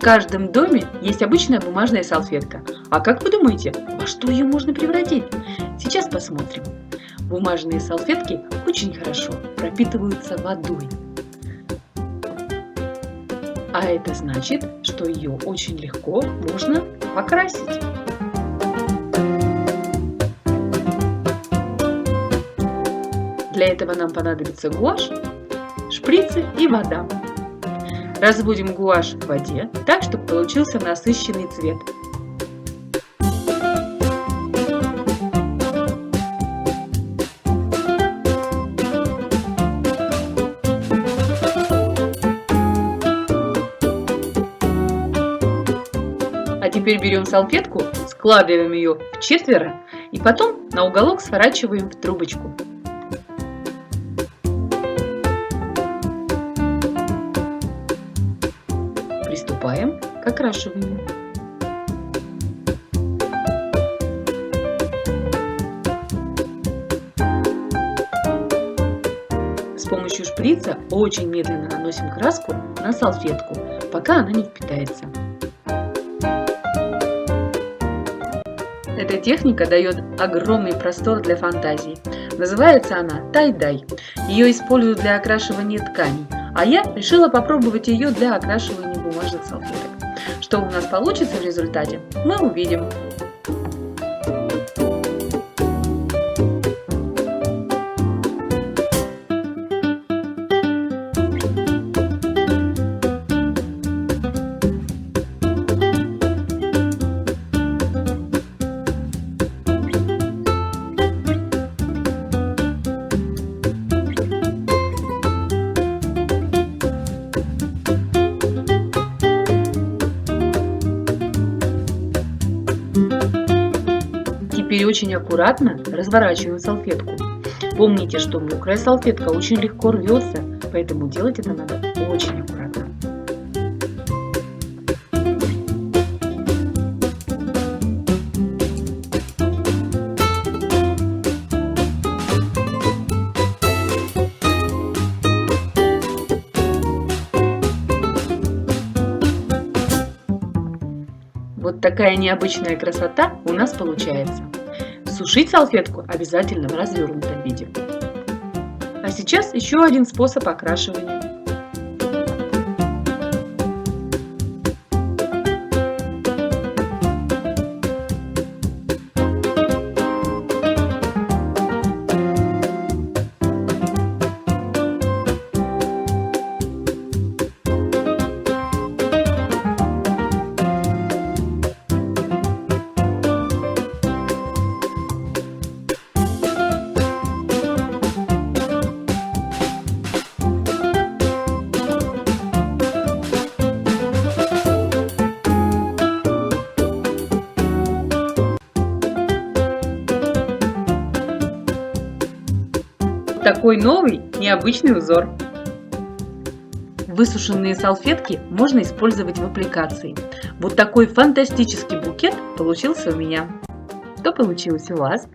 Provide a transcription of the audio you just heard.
каждом доме есть обычная бумажная салфетка. А как вы думаете, во что ее можно превратить? Сейчас посмотрим. Бумажные салфетки очень хорошо пропитываются водой. А это значит, что ее очень легко можно покрасить. Для этого нам понадобится гуашь, шприцы и вода. Разводим гуашь в воде так, чтобы получился насыщенный цвет. А теперь берем салфетку, складываем ее вчетверо и потом на уголок сворачиваем в трубочку. Приступаем к окрашиванию. С помощью шприца очень медленно наносим краску на салфетку, пока она не впитается. Эта техника дает огромный простор для фантазии. Называется она тай-дай. Ее используют для окрашивания тканей, а я решила попробовать ее для окрашивания бумажных салфеток. Что у нас получится в результате, мы увидим. Теперь очень аккуратно разворачиваем салфетку. Помните, что мокрая салфетка очень легко рвется, поэтому делать это надо очень аккуратно. Вот такая необычная красота у нас получается. Сушить салфетку обязательно в развернутом виде. А сейчас еще один способ окрашивания. Такой новый, необычный узор. Высушенные салфетки можно использовать в аппликации. Вот такой фантастический букет получился у меня. Что получилось у вас?